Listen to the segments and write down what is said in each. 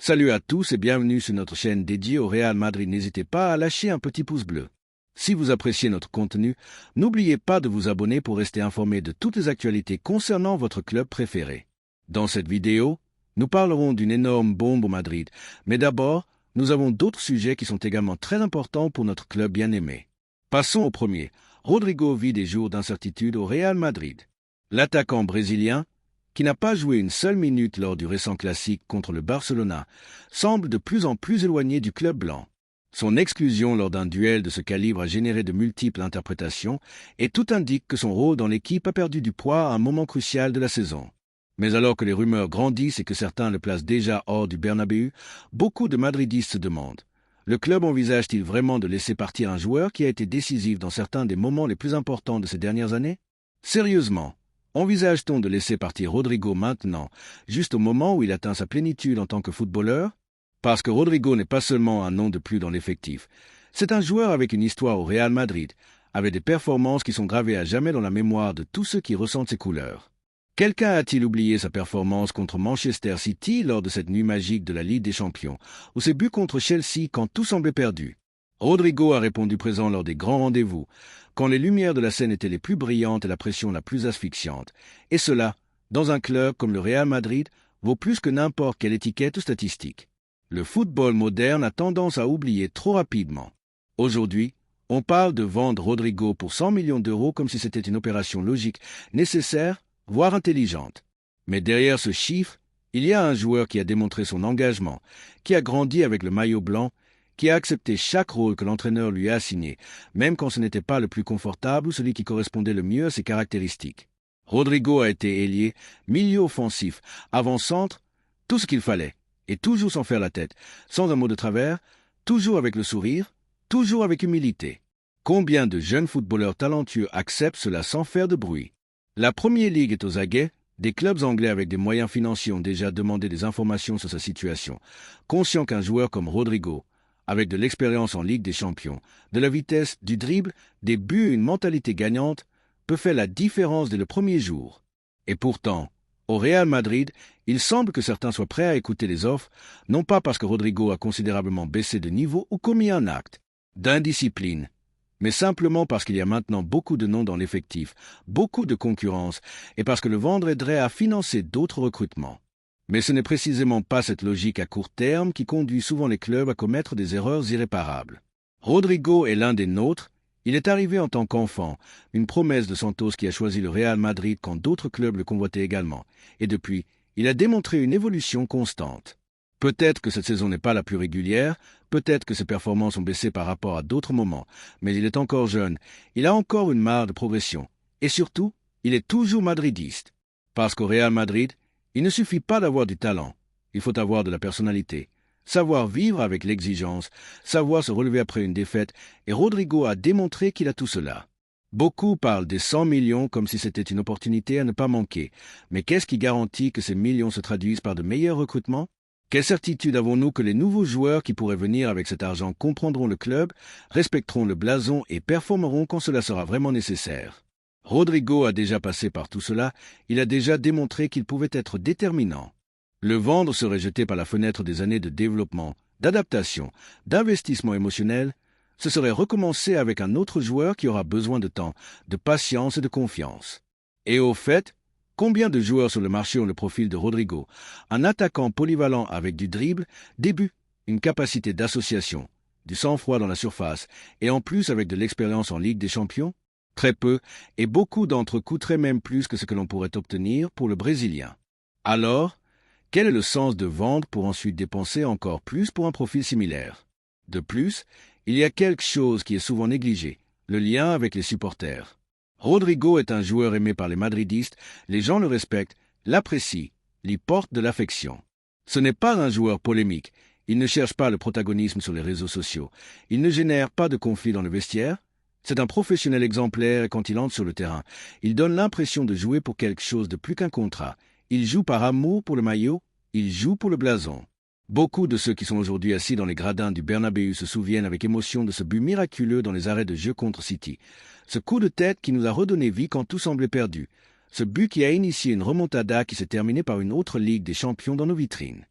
Salut à tous et bienvenue sur notre chaîne dédiée au Real Madrid. N'hésitez pas à lâcher un petit pouce bleu. Si vous appréciez notre contenu, n'oubliez pas de vous abonner pour rester informé de toutes les actualités concernant votre club préféré. Dans cette vidéo, nous parlerons d'une énorme bombe au Madrid, mais d'abord, nous avons d'autres sujets qui sont également très importants pour notre club bien-aimé. Passons au premier. Rodrigo vit des jours d'incertitude au Real Madrid. L'attaquant brésilien, qui n'a pas joué une seule minute lors du récent classique contre le Barcelona, semble de plus en plus éloigné du club blanc. Son exclusion lors d'un duel de ce calibre a généré de multiples interprétations et tout indique que son rôle dans l'équipe a perdu du poids à un moment crucial de la saison. Mais alors que les rumeurs grandissent et que certains le placent déjà hors du Bernabéu, beaucoup de madridistes se demandent: le club envisage-t-il vraiment de laisser partir un joueur qui a été décisif dans certains des moments les plus importants de ces dernières années? Sérieusement, envisage-t-on de laisser partir Rodrigo maintenant, juste au moment où il atteint sa plénitude en tant que footballeur? Parce que Rodrigo n'est pas seulement un nom de plus dans l'effectif. C'est un joueur avec une histoire au Real Madrid, avec des performances qui sont gravées à jamais dans la mémoire de tous ceux qui ressentent ses couleurs. Quelqu'un a-t-il oublié sa performance contre Manchester City lors de cette nuit magique de la Ligue des Champions, ou ses buts contre Chelsea quand tout semblait perdu? Rodrigo a répondu présent lors des grands rendez-vous, quand les lumières de la scène étaient les plus brillantes et la pression la plus asphyxiante. Et cela, dans un club comme le Real Madrid, vaut plus que n'importe quelle étiquette ou statistique. Le football moderne a tendance à oublier trop rapidement. Aujourd'hui, on parle de vendre Rodrigo pour 100 millions d'euros comme si c'était une opération logique, nécessaire, voire intelligente. Mais derrière ce chiffre, il y a un joueur qui a démontré son engagement, qui a grandi avec le maillot blanc, qui a accepté chaque rôle que l'entraîneur lui a assigné, même quand ce n'était pas le plus confortable ou celui qui correspondait le mieux à ses caractéristiques. Rodrigo a été ailier, milieu offensif, avant-centre, tout ce qu'il fallait, et toujours sans faire la tête, sans un mot de travers, toujours avec le sourire, toujours avec humilité. Combien de jeunes footballeurs talentueux acceptent cela sans faire de bruit? La Premier League est aux aguets, des clubs anglais avec des moyens financiers ont déjà demandé des informations sur sa situation, conscients qu'un joueur comme Rodrigo, avec de l'expérience en Ligue des Champions, de la vitesse, du dribble, des buts et une mentalité gagnante, peut faire la différence dès le premier jour. Et pourtant, au Real Madrid, il semble que certains soient prêts à écouter les offres, non pas parce que Rodrigo a considérablement baissé de niveau ou commis un acte d'indiscipline, mais simplement parce qu'il y a maintenant beaucoup de noms dans l'effectif, beaucoup de concurrence, et parce que le vendre aiderait à financer d'autres recrutements. Mais ce n'est précisément pas cette logique à court terme qui conduit souvent les clubs à commettre des erreurs irréparables. Rodrigo est l'un des nôtres. Il est arrivé en tant qu'enfant, une promesse de Santos qui a choisi le Real Madrid quand d'autres clubs le convoitaient également, et depuis, il a démontré une évolution constante. Peut-être que cette saison n'est pas la plus régulière, peut-être que ses performances ont baissé par rapport à d'autres moments, mais il est encore jeune, il a encore une marge de progression, et surtout, il est toujours madridiste. Parce qu'au Real Madrid, il ne suffit pas d'avoir du talent, il faut avoir de la personnalité, savoir vivre avec l'exigence, savoir se relever après une défaite, et Rodrigo a démontré qu'il a tout cela. Beaucoup parlent des 100 millions comme si c'était une opportunité à ne pas manquer, mais qu'est-ce qui garantit que ces millions se traduisent par de meilleurs recrutements? Quelle certitude avons-nous que les nouveaux joueurs qui pourraient venir avec cet argent comprendront le club, respecteront le blason et performeront quand cela sera vraiment nécessaire? Rodrigo a déjà passé par tout cela, il a déjà démontré qu'il pouvait être déterminant. Le vendre serait jeté par la fenêtre des années de développement, d'adaptation, d'investissement émotionnel. Ce serait recommencer avec un autre joueur qui aura besoin de temps, de patience et de confiance. Et au fait, combien de joueurs sur le marché ont le profil de Rodrigo, un attaquant polyvalent avec du dribble, des buts, une capacité d'association, du sang-froid dans la surface, et en plus avec de l'expérience en Ligue des Champions? Très peu, et beaucoup d'entre eux coûteraient même plus que ce que l'on pourrait obtenir pour le Brésilien. Alors, quel est le sens de vendre pour ensuite dépenser encore plus pour un profil similaire? De plus, il y a quelque chose qui est souvent négligé, le lien avec les supporters. Rodrigo est un joueur aimé par les madridistes, les gens le respectent, l'apprécient, lui portent de l'affection. Ce n'est pas un joueur polémique, il ne cherche pas le protagonisme sur les réseaux sociaux, il ne génère pas de conflits dans le vestiaire. C'est un professionnel exemplaire et quand il entre sur le terrain, il donne l'impression de jouer pour quelque chose de plus qu'un contrat. Il joue par amour pour le maillot, il joue pour le blason. Beaucoup de ceux qui sont aujourd'hui assis dans les gradins du Bernabéu se souviennent avec émotion de ce but miraculeux dans les arrêts de jeu contre City. Ce coup de tête qui nous a redonné vie quand tout semblait perdu. Ce but qui a initié une remontada qui s'est terminée par une autre Ligue des Champions dans nos vitrines.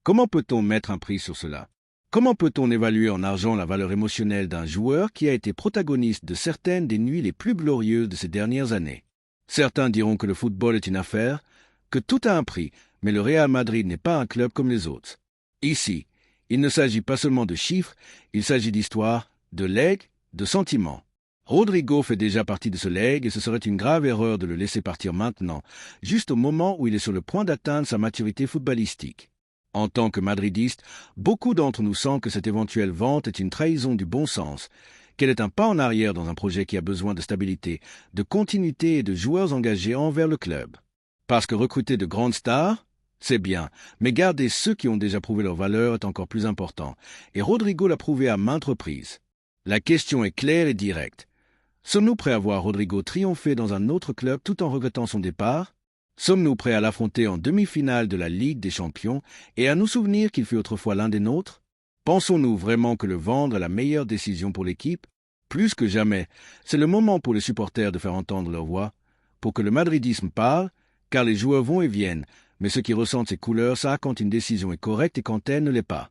Comment peut-on mettre un prix sur cela? Comment peut-on évaluer en argent la valeur émotionnelle d'un joueur qui a été protagoniste de certaines des nuits les plus glorieuses de ces dernières années? Certains diront que le football est une affaire, que tout a un prix, mais le Real Madrid n'est pas un club comme les autres. Ici, il ne s'agit pas seulement de chiffres, il s'agit d'histoire, de legs, de sentiments. Rodrigo fait déjà partie de ce legs et ce serait une grave erreur de le laisser partir maintenant, juste au moment où il est sur le point d'atteindre sa maturité footballistique. En tant que madridiste, beaucoup d'entre nous sentent que cette éventuelle vente est une trahison du bon sens, qu'elle est un pas en arrière dans un projet qui a besoin de stabilité, de continuité et de joueurs engagés envers le club. Parce que recruter de grandes stars, c'est bien, mais garder ceux qui ont déjà prouvé leur valeur est encore plus important, et Rodrigo l'a prouvé à maintes reprises. La question est claire et directe. Sommes-nous prêts à voir Rodrigo triompher dans un autre club tout en regrettant son départ? Sommes-nous prêts à l'affronter en demi-finale de la Ligue des Champions et à nous souvenir qu'il fut autrefois l'un des nôtres? Pensons-nous vraiment que le vendre est la meilleure décision pour l'équipe? Plus que jamais, c'est le moment pour les supporters de faire entendre leur voix, pour que le madridisme parle, car les joueurs vont et viennent, mais ceux qui ressentent ces couleurs savent quand une décision est correcte et quand elle ne l'est pas.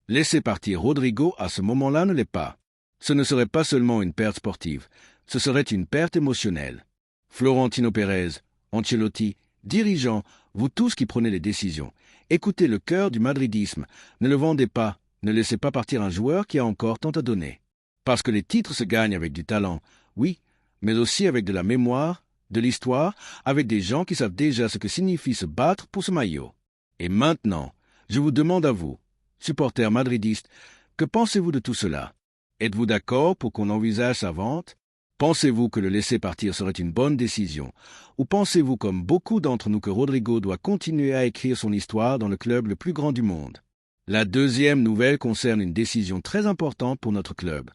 Laisser partir Rodrigo à ce moment-là ne l'est pas. Ce ne serait pas seulement une perte sportive, ce serait une perte émotionnelle. Florentino Pérez, Ancelotti, dirigeants, vous tous qui prenez les décisions, écoutez le cœur du madridisme, ne le vendez pas, ne laissez pas partir un joueur qui a encore tant à donner. Parce que les titres se gagnent avec du talent, oui, mais aussi avec de la mémoire, de l'histoire, avec des gens qui savent déjà ce que signifie se battre pour ce maillot. Et maintenant, je vous demande à vous, supporters madridistes, que pensez-vous de tout cela? Êtes-vous d'accord pour qu'on envisage sa vente? Pensez-vous que le laisser partir serait une bonne décision? Ou pensez-vous comme beaucoup d'entre nous que Rodrigo doit continuer à écrire son histoire dans le club le plus grand du monde? La deuxième nouvelle concerne une décision très importante pour notre club.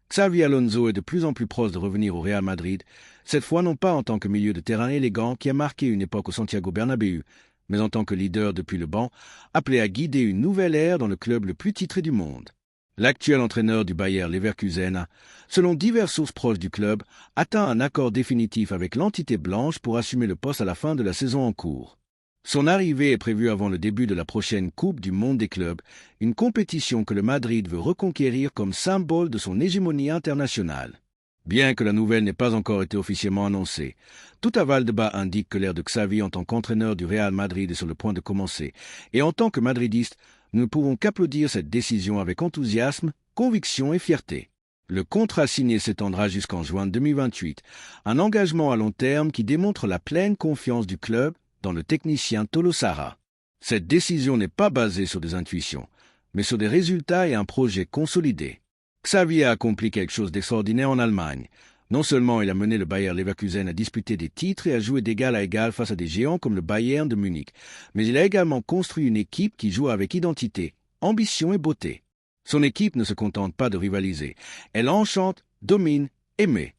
Xavi Alonso est de plus en plus proche de revenir au Real Madrid, cette fois non pas en tant que milieu de terrain élégant qui a marqué une époque au Santiago Bernabéu, mais en tant que leader depuis le banc, appelé à guider une nouvelle ère dans le club le plus titré du monde. L'actuel entraîneur du Bayer Leverkusen a, selon diverses sources proches du club, atteint un accord définitif avec l'entité blanche pour assumer le poste à la fin de la saison en cours. Son arrivée est prévue avant le début de la prochaine Coupe du monde des clubs, une compétition que le Madrid veut reconquérir comme symbole de son hégémonie internationale. Bien que la nouvelle n'ait pas encore été officiellement annoncée, tout aval de bas indique que l'ère de Xavi en tant qu'entraîneur du Real Madrid est sur le point de commencer, et en tant que madridistes, nous ne pouvons qu'applaudir cette décision avec enthousiasme, conviction et fierté. Le contrat signé s'étendra jusqu'en juin 2028, un engagement à long terme qui démontre la pleine confiance du club dans le technicien Tolosara. Cette décision n'est pas basée sur des intuitions, mais sur des résultats et un projet consolidé. Xavi a accompli quelque chose d'extraordinaire en Allemagne. Non seulement il a mené le Bayer Leverkusen à disputer des titres et à jouer d'égal à égal face à des géants comme le Bayern de Munich, mais il a également construit une équipe qui joue avec identité, ambition et beauté. Son équipe ne se contente pas de rivaliser. Elle enchante, domine, aime.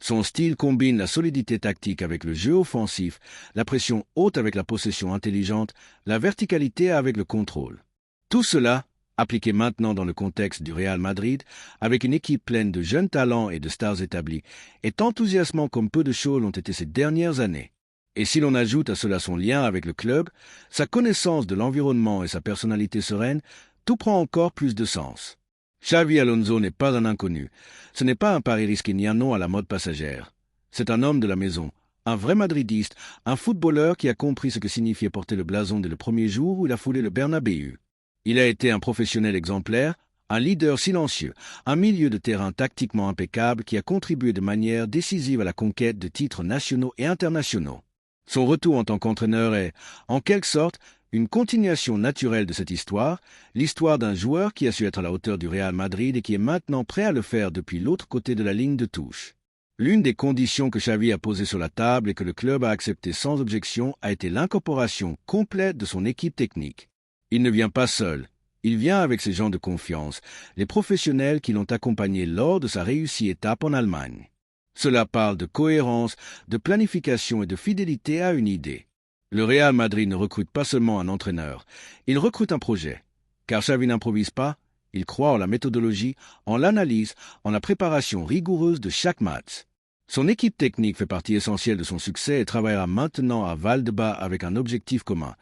Son style combine la solidité tactique avec le jeu offensif, la pression haute avec la possession intelligente, la verticalité avec le contrôle. Tout cela, appliqué maintenant dans le contexte du Real Madrid, avec une équipe pleine de jeunes talents et de stars établis, est enthousiasmant comme peu de choses l'ont été ces dernières années. Et si l'on ajoute à cela son lien avec le club, sa connaissance de l'environnement et sa personnalité sereine, tout prend encore plus de sens. Xavi Alonso n'est pas un inconnu. Ce n'est pas un pari risqué ni un nom à la mode passagère. C'est un homme de la maison, un vrai madridiste, un footballeur qui a compris ce que signifiait porter le blason dès le premier jour où il a foulé le Bernabéu. Il a été un professionnel exemplaire, un leader silencieux, un milieu de terrain tactiquement impeccable qui a contribué de manière décisive à la conquête de titres nationaux et internationaux. Son retour en tant qu'entraîneur est, en quelque sorte, une continuation naturelle de cette histoire, l'histoire d'un joueur qui a su être à la hauteur du Real Madrid et qui est maintenant prêt à le faire depuis l'autre côté de la ligne de touche. L'une des conditions que Xavi a posées sur la table et que le club a acceptées sans objection a été l'incorporation complète de son équipe technique. Il ne vient pas seul, il vient avec ses gens de confiance, les professionnels qui l'ont accompagné lors de sa réussie étape en Allemagne. Cela parle de cohérence, de planification et de fidélité à une idée. Le Real Madrid ne recrute pas seulement un entraîneur, il recrute un projet. Car Xavi n'improvise pas, il croit en la méthodologie, en l'analyse, en la préparation rigoureuse de chaque match. Son équipe technique fait partie essentielle de son succès et travaillera maintenant à Valdebebas avec un objectif commun,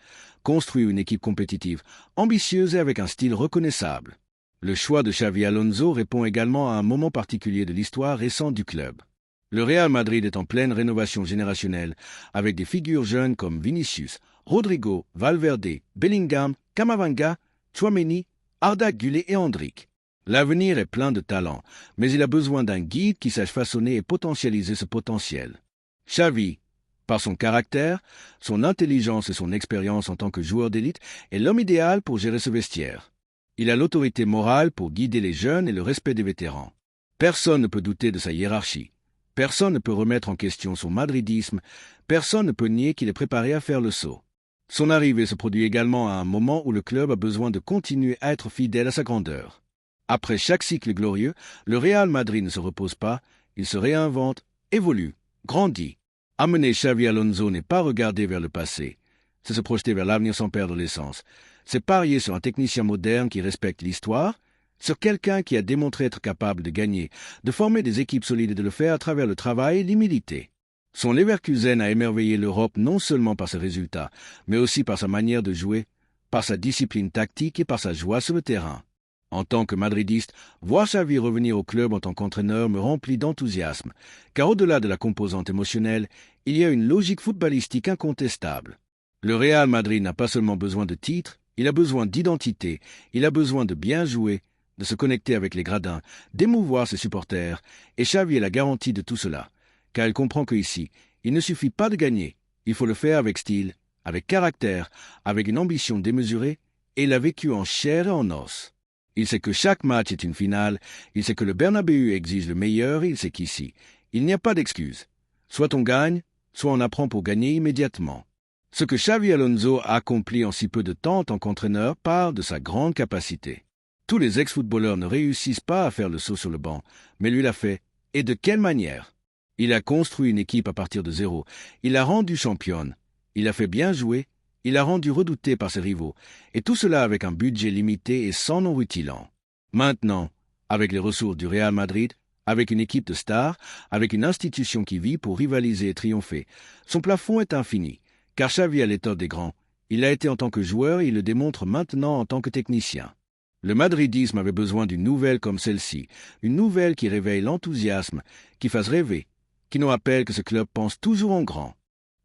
construire une équipe compétitive, ambitieuse et avec un style reconnaissable. Le choix de Xavi Alonso répond également à un moment particulier de l'histoire récente du club. Le Real Madrid est en pleine rénovation générationnelle, avec des figures jeunes comme Vinicius, Rodrigo, Valverde, Bellingham, Camavinga, Tchouaméni, Arda Güler et Endrick. L'avenir est plein de talent, mais il a besoin d'un guide qui sache façonner et potentialiser ce potentiel. Xavi, par son caractère, son intelligence et son expérience en tant que joueur d'élite, est l'homme idéal pour gérer ce vestiaire. Il a l'autorité morale pour guider les jeunes et le respect des vétérans. Personne ne peut douter de sa hiérarchie. Personne ne peut remettre en question son madridisme. Personne ne peut nier qu'il est préparé à faire le saut. Son arrivée se produit également à un moment où le club a besoin de continuer à être fidèle à sa grandeur. Après chaque cycle glorieux, le Real Madrid ne se repose pas, il se réinvente, évolue, grandit. Amener Xavi Alonso n'est pas regarder vers le passé, c'est se projeter vers l'avenir sans perdre l'essence. C'est parier sur un technicien moderne qui respecte l'histoire, sur quelqu'un qui a démontré être capable de gagner, de former des équipes solides et de le faire à travers le travail et l'humilité. Son Leverkusen a émerveillé l'Europe non seulement par ses résultats, mais aussi par sa manière de jouer, par sa discipline tactique et par sa joie sur le terrain. En tant que madridiste, voir Xavi revenir au club en tant qu'entraîneur me remplit d'enthousiasme, car au-delà de la composante émotionnelle, il y a une logique footballistique incontestable. Le Real Madrid n'a pas seulement besoin de titres, il a besoin d'identité, il a besoin de bien jouer, de se connecter avec les gradins, d'émouvoir ses supporters, et Xavi est la garantie de tout cela, car il comprend qu'ici, il ne suffit pas de gagner, il faut le faire avec style, avec caractère, avec une ambition démesurée, et il l'a vécu en chair et en os. Il sait que chaque match est une finale, il sait que le Bernabéu exige le meilleur et il sait qu'ici, il n'y a pas d'excuse. Soit on gagne, soit on apprend pour gagner immédiatement. Ce que Xavi Alonso a accompli en si peu de temps en tant qu'entraîneur part de sa grande capacité. Tous les ex-footballeurs ne réussissent pas à faire le saut sur le banc, mais lui l'a fait. Et de quelle manière? Il a construit une équipe à partir de zéro, il l'a rendue championne, il a fait bien jouer, il l'a rendu redouté par ses rivaux, et tout cela avec un budget limité et sans nom rutilant. Maintenant, avec les ressources du Real Madrid, avec une équipe de stars, avec une institution qui vit pour rivaliser et triompher, son plafond est infini, car Xavi a l'étoffe des grands. Il l'a été en tant que joueur et il le démontre maintenant en tant que technicien. Le madridisme avait besoin d'une nouvelle comme celle-ci, une nouvelle qui réveille l'enthousiasme, qui fasse rêver, qui nous rappelle que ce club pense toujours en grand.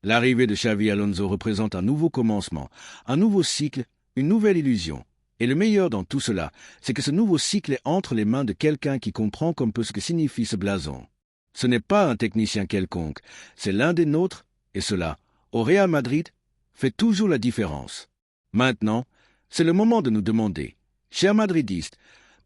L'arrivée de Xavi Alonso représente un nouveau commencement, un nouveau cycle, une nouvelle illusion. Et le meilleur dans tout cela, c'est que ce nouveau cycle est entre les mains de quelqu'un qui comprend comme peu ce que signifie ce blason. Ce n'est pas un technicien quelconque, c'est l'un des nôtres, et cela, au Real Madrid, fait toujours la différence. Maintenant, c'est le moment de nous demander, chers madridistes,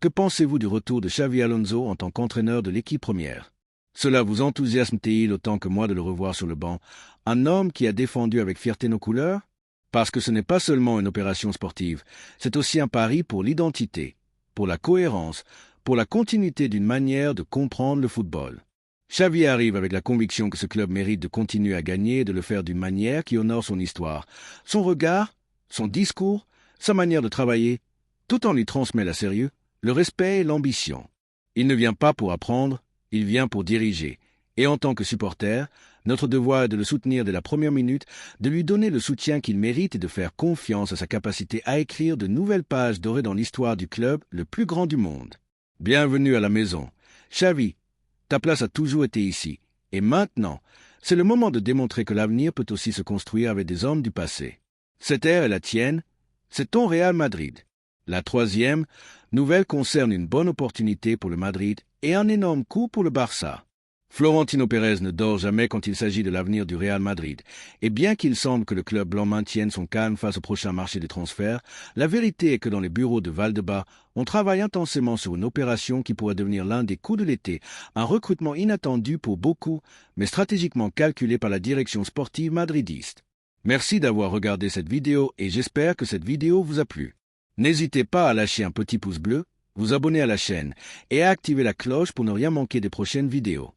que pensez-vous du retour de Xavi Alonso en tant qu'entraîneur de l'équipe première? Cela vous enthousiasme-t-il autant que moi de le revoir sur le banc, un homme qui a défendu avec fierté nos couleurs? Parce que ce n'est pas seulement une opération sportive, c'est aussi un pari pour l'identité, pour la cohérence, pour la continuité d'une manière de comprendre le football. Xavi arrive avec la conviction que ce club mérite de continuer à gagner et de le faire d'une manière qui honore son histoire, son regard, son discours, sa manière de travailler, tout en lui transmet la sérieux, le respect et l'ambition. Il ne vient pas pour apprendre, il vient pour diriger. Et en tant que supporter, notre devoir est de le soutenir dès la première minute, de lui donner le soutien qu'il mérite et de faire confiance à sa capacité à écrire de nouvelles pages dorées dans l'histoire du club le plus grand du monde. Bienvenue à la maison. Xavi, ta place a toujours été ici. Et maintenant, c'est le moment de démontrer que l'avenir peut aussi se construire avec des hommes du passé. Cette ère est la tienne, c'est ton Real Madrid. La troisième nouvelle concerne une bonne opportunité pour le Madrid et un énorme coup pour le Barça. Florentino Pérez ne dort jamais quand il s'agit de l'avenir du Real Madrid, et bien qu'il semble que le club blanc maintienne son calme face au prochain marché des transferts, la vérité est que dans les bureaux de Valdebebas, on travaille intensément sur une opération qui pourrait devenir l'un des coups de l'été, un recrutement inattendu pour beaucoup, mais stratégiquement calculé par la direction sportive madridiste. Merci d'avoir regardé cette vidéo et j'espère que cette vidéo vous a plu. N'hésitez pas à lâcher un petit pouce bleu, vous abonner à la chaîne et à activer la cloche pour ne rien manquer des prochaines vidéos.